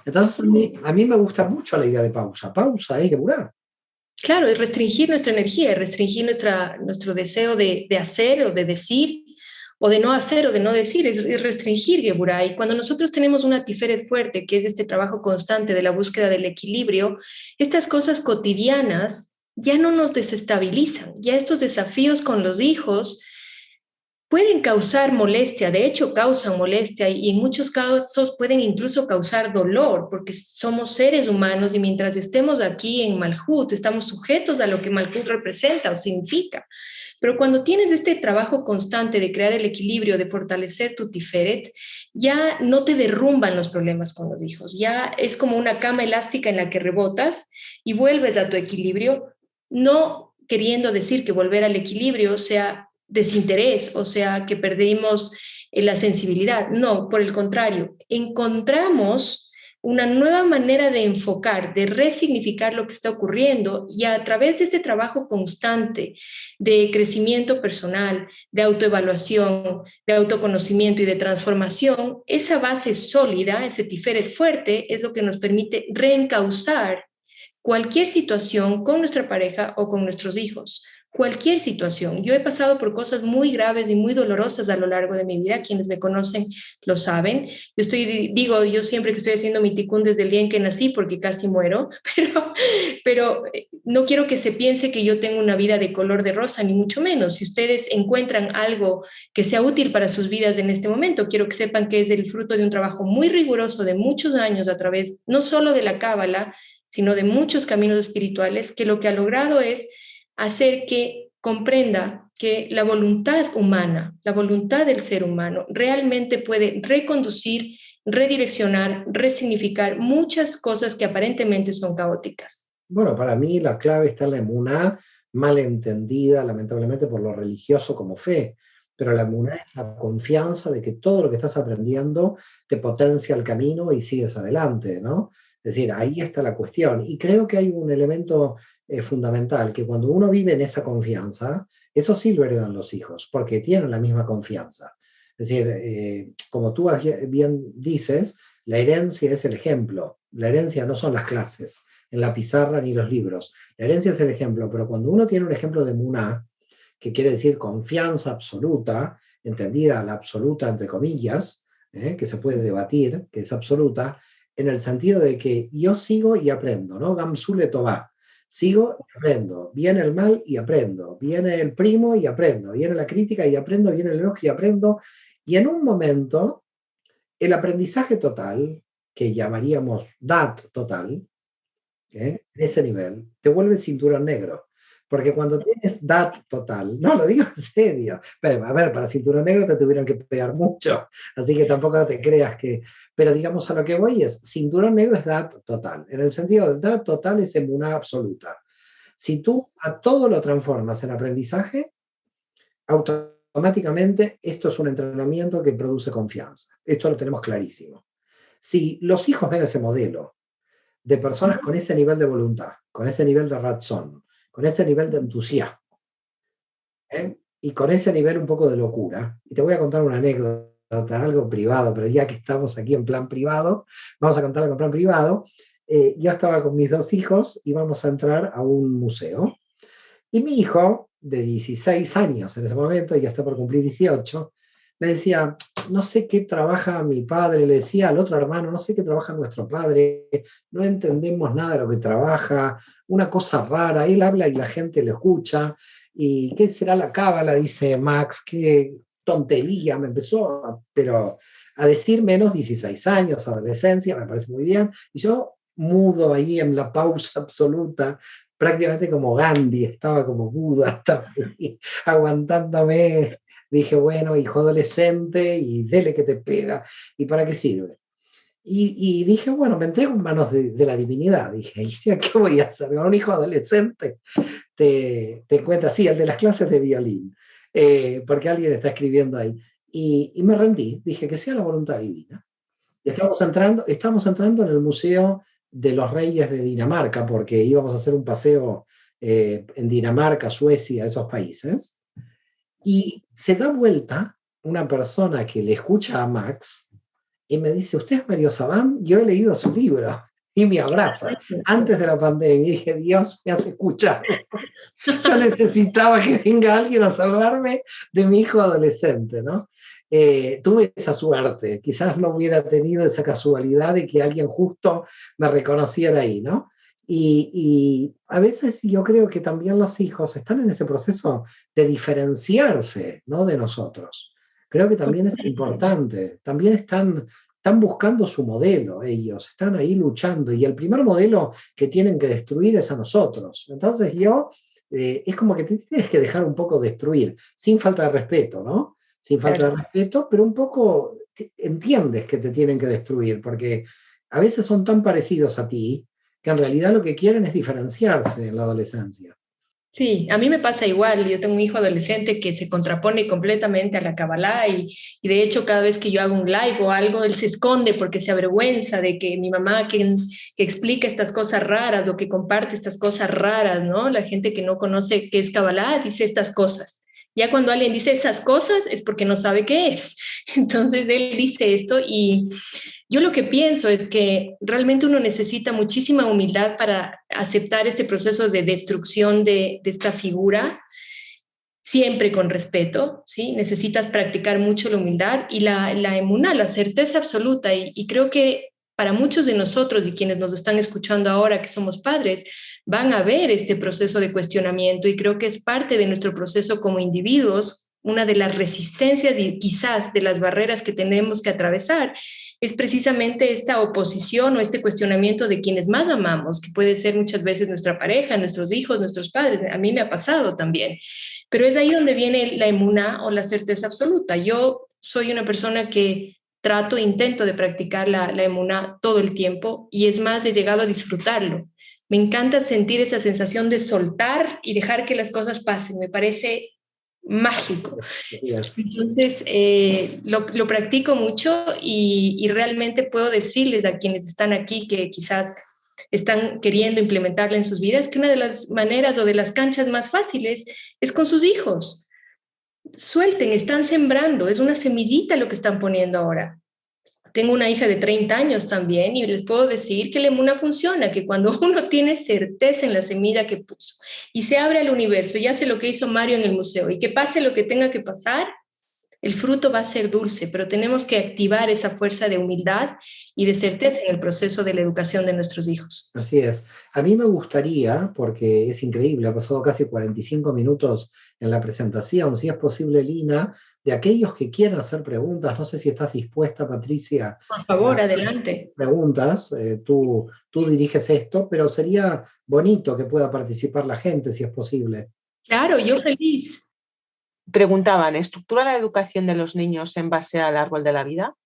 [SPEAKER 2] Entonces a mí me gusta mucho la idea de pausa. Pausa es Geburá.
[SPEAKER 3] Claro, es restringir nuestra energía, restringir nuestro deseo de hacer o de decir, o de no hacer o de no decir, es restringir Geburah. Y cuando nosotros tenemos una tiferet fuerte, que es este trabajo constante de la búsqueda del equilibrio, estas cosas cotidianas ya no nos desestabilizan, ya estos desafíos con los hijos pueden causar molestia, de hecho causan molestia y en muchos casos pueden incluso causar dolor, porque somos seres humanos y mientras estemos aquí en Malhut, estamos sujetos a lo que Malhut representa o significa. Pero cuando tienes este trabajo constante de crear el equilibrio, de fortalecer tu tiferet, ya no te derrumban los problemas con los hijos, ya es como una cama elástica en la que rebotas y vuelves a tu equilibrio, no queriendo decir que volver al equilibrio sea desinterés, o sea, que perdimos la sensibilidad. No, por el contrario, encontramos una nueva manera de enfocar, de resignificar lo que está ocurriendo y a través de este trabajo constante de crecimiento personal, de autoevaluación, de autoconocimiento y de transformación, esa base sólida, ese tiferet fuerte, es lo que nos permite reencauzar cualquier situación con nuestra pareja o con nuestros hijos. Cualquier situación. Yo he pasado por cosas muy graves y muy dolorosas a lo largo de mi vida. Quienes me conocen lo saben. Yo siempre que estoy haciendo mi tikkun desde el día en que nací, porque casi muero, pero no quiero que se piense que yo tengo una vida de color de rosa, ni mucho menos. Si ustedes encuentran algo que sea útil para sus vidas en este momento, quiero que sepan que es el fruto de un trabajo muy riguroso de muchos años a través, no solo de la Cábala, sino de muchos caminos espirituales, que lo que ha logrado es hacer que comprenda que la voluntad humana, la voluntad del ser humano, realmente puede reconducir, redireccionar, resignificar muchas cosas que aparentemente son caóticas.
[SPEAKER 2] Bueno, para mí la clave está en la emuná, mal entendida lamentablemente por lo religioso como fe, pero la emuná es la confianza de que todo lo que estás aprendiendo te potencia el camino y sigues adelante, ¿no? Es decir, ahí está la cuestión. Y creo que hay un elemento fundamental, que cuando uno vive en esa confianza, eso sí lo heredan los hijos, porque tienen la misma confianza. Es decir, como tú bien dices, la herencia es el ejemplo, la herencia no son las clases en la pizarra ni los libros. La herencia es el ejemplo, pero cuando uno tiene un ejemplo de Muná, que quiere decir confianza absoluta, entendida la absoluta entre comillas, que se puede debatir, que es absoluta, en el sentido de que yo sigo y aprendo, ¿no? Gamsule Tová. Sigo y aprendo. Viene el mal y aprendo. Viene el primo y aprendo. Viene la crítica y aprendo. Viene el elogio y aprendo. Y en un momento, el aprendizaje total, que llamaríamos DAT total, en ese nivel, te vuelve cinturón negro. Porque cuando tienes DAT total, no lo digo en serio, pero a ver, para cinturón negro te tuvieron que pegar mucho, así que tampoco te creas que, pero digamos a lo que voy es, cinturón negro es DAT total, en el sentido de DAT total es emuná absoluta. Si tú a todo lo transformas en aprendizaje, automáticamente esto es un entrenamiento que produce confianza. Esto lo tenemos clarísimo. Si los hijos ven ese modelo, de personas con ese nivel de voluntad, con ese nivel de razón, con ese nivel de entusiasmo, ¿eh? Y con ese nivel un poco de locura. Y te voy a contar una anécdota, algo privado, pero ya que estamos aquí en plan privado, vamos a contar algo en plan privado. Yo estaba con mis 2 hijos, íbamos a entrar a un museo, y mi hijo, de 16 años en ese momento, ya está por cumplir 18, me decía, no sé qué trabaja mi padre, le decía al otro hermano, no sé qué trabaja nuestro padre, no entendemos nada de lo que trabaja, una cosa rara, él habla y la gente le escucha, y ¿qué será la cábala? Dice Max, qué tontería, me empezó, pero a decir menos 16 años, adolescencia, me parece muy bien, y yo mudo ahí en la pausa absoluta, prácticamente como Gandhi, estaba como Buda, estaba ahí, aguantándome. Dije, bueno, hijo adolescente, y dele que te pega, ¿y para qué sirve? Y dije, bueno, me entrego en manos de la divinidad. Dije, ¿y qué voy a hacer? Con un hijo adolescente te cuenta, sí, el de las clases de violín, porque alguien está escribiendo ahí. Y me rendí, dije que sea la voluntad divina. Y estamos entrando en el Museo de los Reyes de Dinamarca, porque íbamos a hacer un paseo en Dinamarca, Suecia, esos países. Y se da vuelta una persona que le escucha a Max y me dice, ¿usted es Mario Sabán? Yo he leído su libro. Y me abraza. Antes de la pandemia, y dije, Dios me hace escuchar. Yo necesitaba que venga alguien a salvarme de mi hijo adolescente, ¿no? Tuve esa suerte. Quizás no hubiera tenido esa casualidad de que alguien justo me reconociera ahí, ¿no? Y a veces yo creo que también los hijos están en ese proceso de diferenciarse, ¿no?, de nosotros. Creo que también es importante. También están buscando su modelo ellos, están ahí luchando, y el primer modelo que tienen que destruir es a nosotros. Entonces es como que te tienes que dejar un poco destruir, sin falta de respeto, ¿no? Sin falta de respeto, pero un poco entiendes que te tienen que destruir, porque a veces son tan parecidos a ti que en realidad lo que quieren es diferenciarse en la adolescencia.
[SPEAKER 3] Sí, a mí me pasa igual. Yo tengo un hijo adolescente que se contrapone completamente a la Kabbalah y de hecho cada vez que yo hago un live o algo, él se esconde porque se avergüenza de que mi mamá que explica estas cosas raras o que comparte estas cosas raras, ¿no? La gente que no conoce qué es Kabbalah dice estas cosas. Ya cuando alguien dice esas cosas es porque no sabe qué es. Entonces él dice esto y yo lo que pienso es que realmente uno necesita muchísima humildad para aceptar este proceso de destrucción de esta figura, siempre con respeto, ¿sí? Necesitas practicar mucho la humildad y la emuná, la certeza absoluta. Y creo que para muchos de nosotros y quienes nos están escuchando ahora que somos padres, van a ver este proceso de cuestionamiento y creo que es parte de nuestro proceso como individuos. Una de las resistencias y quizás de las barreras que tenemos que atravesar es precisamente esta oposición o este cuestionamiento de quienes más amamos, que puede ser muchas veces nuestra pareja, nuestros hijos, nuestros padres. A mí me ha pasado también. Pero es ahí donde viene la emuná o la certeza absoluta. Yo soy una persona que trato, intento de practicar la emuná todo el tiempo y es más, he llegado a disfrutarlo. Me encanta sentir esa sensación de soltar y dejar que las cosas pasen. Me parece mágico. Entonces, lo practico mucho y realmente puedo decirles a quienes están aquí que quizás están queriendo implementarla en sus vidas, que una de las maneras o de las canchas más fáciles es con sus hijos. Suelten, están sembrando, es una semillita lo que están poniendo ahora. Tengo una hija de 30 años también y les puedo decir que la emuna funciona, que cuando uno tiene certeza en la semilla que puso y se abre al universo y hace lo que hizo Mario en el museo y que pase lo que tenga que pasar, el fruto va a ser dulce, pero tenemos que activar esa fuerza de humildad y de certeza en el proceso de la educación de nuestros hijos.
[SPEAKER 2] Así es. A mí me gustaría, porque es increíble, ha pasado casi 45 minutos en la presentación, si es posible, Lina, de aquellos que quieran hacer preguntas, no sé si estás dispuesta, Patricia.
[SPEAKER 3] Por favor, adelante.
[SPEAKER 2] Preguntas, tú diriges esto, pero sería bonito que pueda participar la gente, si es posible.
[SPEAKER 3] Claro, yo feliz.
[SPEAKER 1] Preguntaban, ¿estructura la educación de los niños en base al árbol de la vida?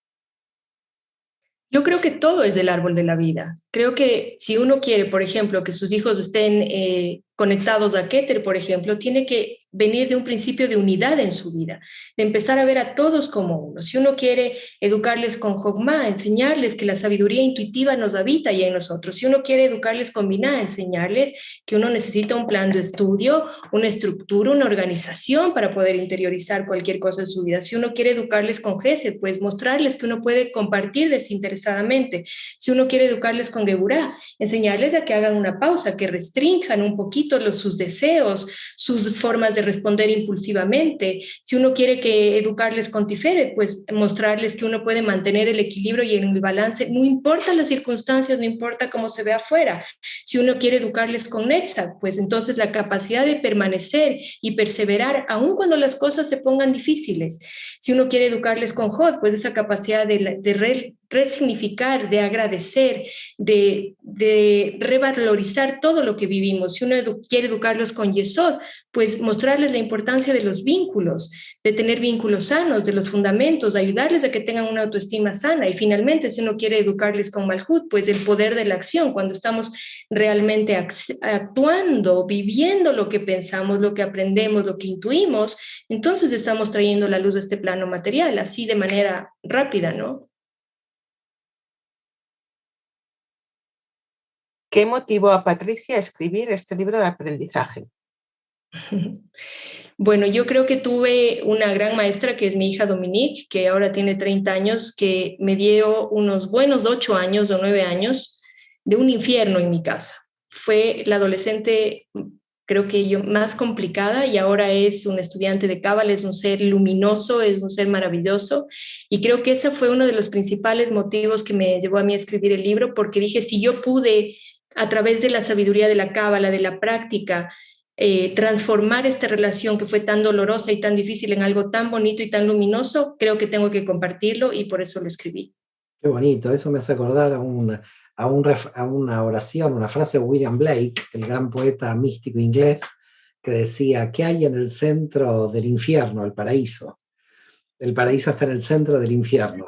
[SPEAKER 3] Yo creo que todo es del árbol de la vida. Creo que si uno quiere, por ejemplo, que sus hijos estén conectados a Keter, por ejemplo, tiene que venir de un principio de unidad en su vida, de empezar a ver a todos como uno. Si uno quiere educarles con Jogma, enseñarles que la sabiduría intuitiva nos habita ya en nosotros. Si uno quiere educarles con Binah, enseñarles que uno necesita un plan de estudio, una estructura, una organización para poder interiorizar cualquier cosa en su vida. Si uno quiere educarles con Gesed, pues mostrarles que uno puede compartir desinteresadamente. Si uno quiere educarles con Geburah, enseñarles a que hagan una pausa, que restrinjan un poquito sus deseos, sus formas de responder impulsivamente. Si uno quiere educarles con Tiferet, pues mostrarles que uno puede mantener el equilibrio y el balance, no importa las circunstancias, no importa cómo se ve afuera. Si uno quiere educarles con Netzach, pues entonces la capacidad de permanecer y perseverar aun cuando las cosas se pongan difíciles. Si uno quiere educarles con Hod, pues esa capacidad de resignificar, de agradecer, de revalorizar todo lo que vivimos. Si uno quiere educarlos con Yesod, pues mostrarles la importancia de los vínculos, de tener vínculos sanos, de los fundamentos, de ayudarles a que tengan una autoestima sana. Y finalmente, si uno quiere educarles con Malhut, pues el poder de la acción, cuando estamos realmente actuando, viviendo lo que pensamos, lo que aprendemos, lo que intuimos, entonces estamos trayendo la luz a este plano material, así de manera rápida, ¿no?
[SPEAKER 1] ¿Qué motivó a Patricia a escribir este libro de aprendizaje?
[SPEAKER 3] Bueno, yo creo que tuve una gran maestra que es mi hija Dominique, que ahora tiene 30 años, que me dio unos buenos 8 años o 9 años de un infierno en mi casa. Fue la adolescente, creo que yo, más complicada, y ahora es un estudiante de Cábala, es un ser luminoso, es un ser maravilloso, y creo que ese fue uno de los principales motivos que me llevó a mí a escribir el libro, porque dije, si yo pude, a través de la sabiduría de la Cábala, de la práctica, transformar esta relación que fue tan dolorosa y tan difícil en algo tan bonito y tan luminoso, creo que tengo que compartirlo y por eso lo escribí.
[SPEAKER 2] Qué bonito, eso me hace acordar a una oración, una frase de William Blake, el gran poeta místico inglés, que decía, ¿qué hay en el centro del infierno? El paraíso. El paraíso está en el centro del infierno.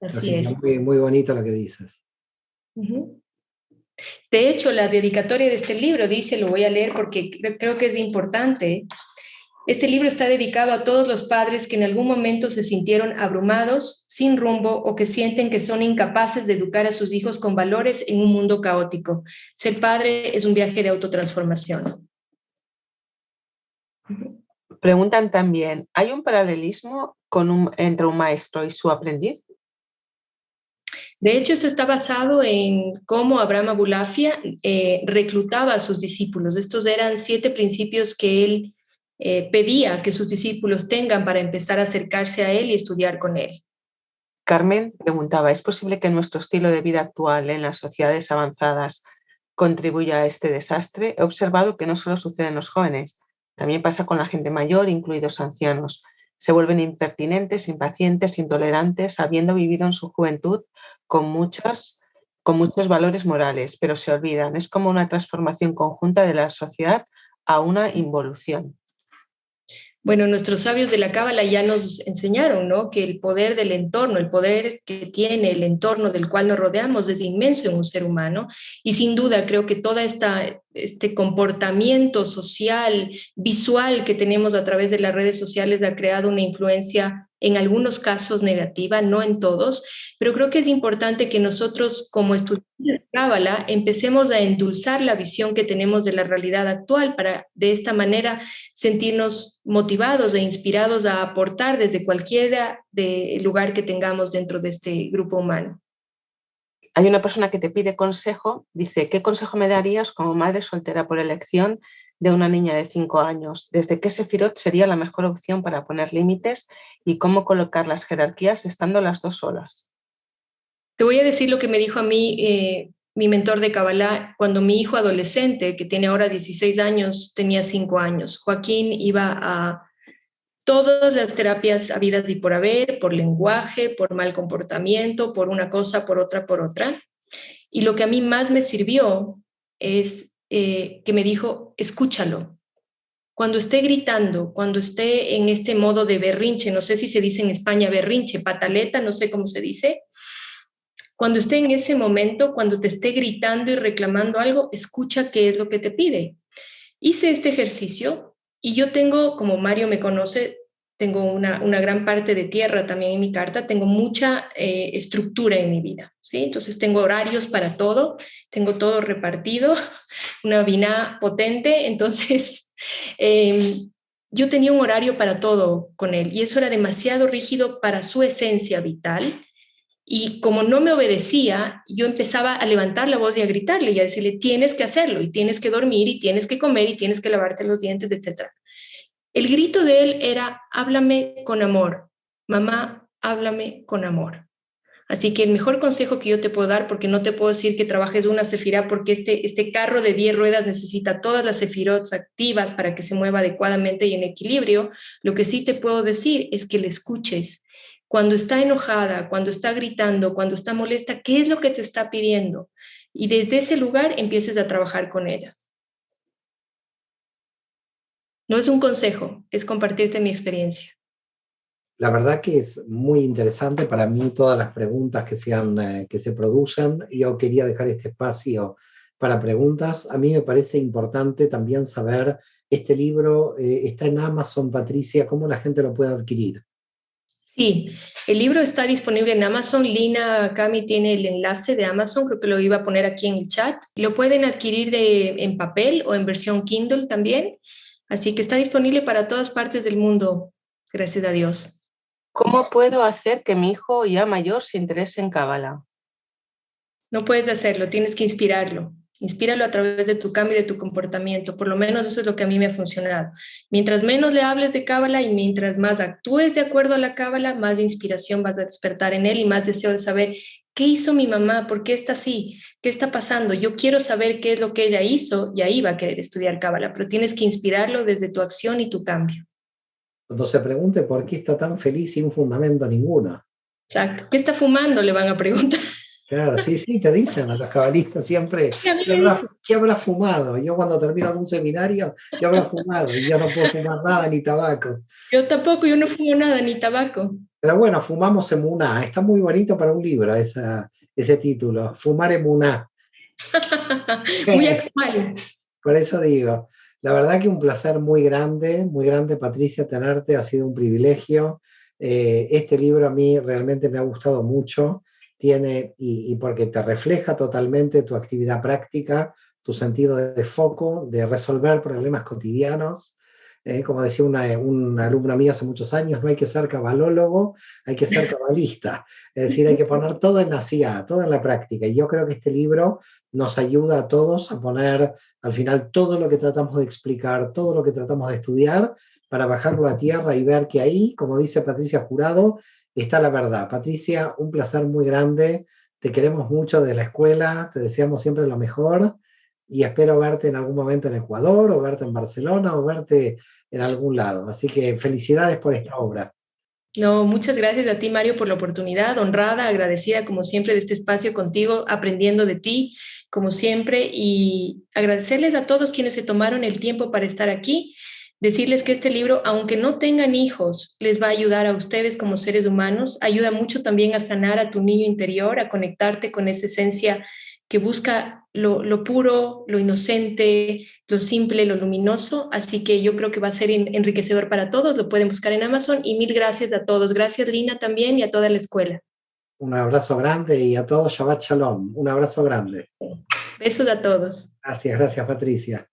[SPEAKER 3] Así es.
[SPEAKER 2] Muy, muy bonito lo que dices.
[SPEAKER 3] Uh-huh. De hecho, la dedicatoria de este libro dice, lo voy a leer porque creo que es importante. Este libro está dedicado a todos los padres que en algún momento se sintieron abrumados, sin rumbo o que sienten que son incapaces de educar a sus hijos con valores en un mundo caótico. Ser padre es un viaje de autotransformación.
[SPEAKER 1] Preguntan también, ¿hay un paralelismo entre un maestro y su aprendiz?
[SPEAKER 3] De hecho, esto está basado en cómo Abraham Abulafia reclutaba a sus discípulos. Estos eran 7 principios que él pedía que sus discípulos tengan para empezar a acercarse a él y estudiar con él.
[SPEAKER 1] Carmen preguntaba, ¿es posible que nuestro estilo de vida actual en las sociedades avanzadas contribuya a este desastre? He observado que no solo sucede en los jóvenes, también pasa con la gente mayor, incluidos ancianos. Se vuelven impertinentes, impacientes, intolerantes, habiendo vivido en su juventud con muchos valores morales, pero se olvidan. Es como una transformación conjunta de la sociedad a una involución.
[SPEAKER 3] Bueno, nuestros sabios de la Cábala ya nos enseñaron, ¿no?, que el poder del entorno, el poder que tiene el entorno del cual nos rodeamos es inmenso en un ser humano, y sin duda creo que todo este comportamiento social, visual que tenemos a través de las redes sociales ha creado una influencia en algunos casos negativa, no en todos, pero creo que es importante que nosotros como estudiantes de Cábala empecemos a endulzar la visión que tenemos de la realidad actual para de esta manera sentirnos motivados e inspirados a aportar desde cualquiera lugar que tengamos dentro de este grupo humano.
[SPEAKER 1] Hay una persona que te pide consejo, dice, ¿qué consejo me darías como madre soltera por elección de una niña de 5 años? ¿Desde qué sefirot sería la mejor opción para poner límites y cómo colocar las jerarquías estando las dos solas?
[SPEAKER 3] Te voy a decir lo que me dijo a mí mi mentor de Kabbalah cuando mi hijo adolescente, que tiene ahora 16 años, tenía 5 años. Joaquín iba a todas las terapias habidas y por haber, por lenguaje, por mal comportamiento, por una cosa, por otra, por otra. Y lo que a mí más me sirvió es que me dijo, escúchalo. Cuando esté gritando, cuando esté en este modo de berrinche, no sé si se dice en España berrinche, pataleta, no sé cómo se dice, cuando esté en ese momento, cuando te esté gritando y reclamando algo, escucha qué es lo que te pide. hice este ejercicio y yo tengo, como Mario me conoce, tengo una gran parte de tierra también en mi carta, tengo mucha estructura en mi vida, ¿sí? Entonces tengo horarios para todo, tengo todo repartido, una biná potente, entonces yo tenía un horario para todo con él y eso era demasiado rígido para su esencia vital. Y como no me obedecía, yo empezaba a levantar la voz y a gritarle y a decirle, tienes que hacerlo, y tienes que dormir, y tienes que comer, y tienes que lavarte los dientes, etc. El grito de él era, háblame con amor, mamá, háblame con amor. Así que el mejor consejo que yo te puedo dar, porque no te puedo decir que trabajes una sefirá, porque este carro de 10 ruedas necesita todas las sefirots activas para que se mueva adecuadamente y en equilibrio, lo que sí te puedo decir es que le escuches. Cuando está enojada, cuando está gritando, cuando está molesta, ¿qué es lo que te está pidiendo? Y desde ese lugar empieces a trabajar con ella. No es un consejo, es compartirte mi experiencia.
[SPEAKER 2] La verdad que es muy interesante para mí todas las preguntas que se producen. Yo quería dejar este espacio para preguntas. A mí me parece importante también saber, este libro está en Amazon, Patricia, ¿cómo la gente lo puede adquirir?
[SPEAKER 3] Sí, el libro está disponible en Amazon. Lina Cami tiene el enlace de Amazon, creo que lo iba a poner aquí en el chat. Lo pueden adquirir en papel o en versión Kindle también. Así que está disponible para todas partes del mundo, gracias a Dios.
[SPEAKER 1] ¿Cómo puedo hacer que mi hijo ya mayor se interese en Cábala?
[SPEAKER 3] No puedes hacerlo, tienes que inspirarlo. Inspíralo a través de tu cambio y de tu comportamiento. Por lo menos eso es lo que a mí me ha funcionado. Mientras menos le hables de Cábala y mientras más actúes de acuerdo a la Cábala, más inspiración vas a despertar en él y más deseo de saber qué hizo mi mamá, por qué está así, qué está pasando. Yo quiero saber qué es lo que ella hizo y ahí va a querer estudiar Cábala, pero tienes que inspirarlo desde tu acción y tu cambio.
[SPEAKER 2] Cuando se pregunte por qué está tan feliz sin fundamento ninguno.
[SPEAKER 3] Exacto. ¿Qué está fumando? Le van a preguntar.
[SPEAKER 2] Claro, sí, sí, te dicen a los cabalistas siempre, ¿qué habrá fumado? Yo cuando termino algún seminario, ¿qué habrá fumado? Y yo no puedo fumar nada ni tabaco.
[SPEAKER 3] Yo tampoco, yo no fumo nada, ni tabaco.
[SPEAKER 2] Pero bueno, fumamos emuná. Está muy bonito para un libro ese título, Fumar emuná.
[SPEAKER 3] Muy actual.
[SPEAKER 2] Por eso digo, la verdad que un placer muy grande, Patricia, tenerte, ha sido un privilegio. Este libro a mí realmente me ha gustado mucho, y porque te refleja totalmente tu actividad práctica, tu sentido de foco, de resolver problemas cotidianos. Como decía una alumna mía hace muchos años, no hay que ser cabalólogo, hay que ser cabalista. Es decir, hay que poner todo en la CIA, todo en la práctica. Y yo creo que este libro nos ayuda a todos a poner al final todo lo que tratamos de explicar, todo lo que tratamos de estudiar, para bajarlo a tierra y ver que ahí, como dice Patricia Jurado, está la verdad. Patricia, un placer muy grande. Te queremos mucho de la escuela, te deseamos siempre lo mejor y espero verte en algún momento en Ecuador, o verte en Barcelona, o verte en algún lado. Así que felicidades por esta obra.
[SPEAKER 3] No, muchas gracias a ti, Mario, por la oportunidad, honrada, agradecida como siempre de este espacio contigo, aprendiendo de ti, como siempre, y agradecerles a todos quienes se tomaron el tiempo para estar aquí, decirles que este libro, aunque no tengan hijos, les va a ayudar a ustedes como seres humanos, ayuda mucho también a sanar a tu niño interior, a conectarte con esa esencia que busca lo puro, lo inocente, lo simple, lo luminoso. Así que yo creo que va a ser enriquecedor para todos. Lo pueden buscar en Amazon y mil gracias a todos. Gracias, Lina, también y a toda la escuela.
[SPEAKER 2] Un abrazo grande y a todos Shabbat Shalom. Un abrazo grande.
[SPEAKER 3] Besos a todos.
[SPEAKER 2] Gracias, gracias Patricia.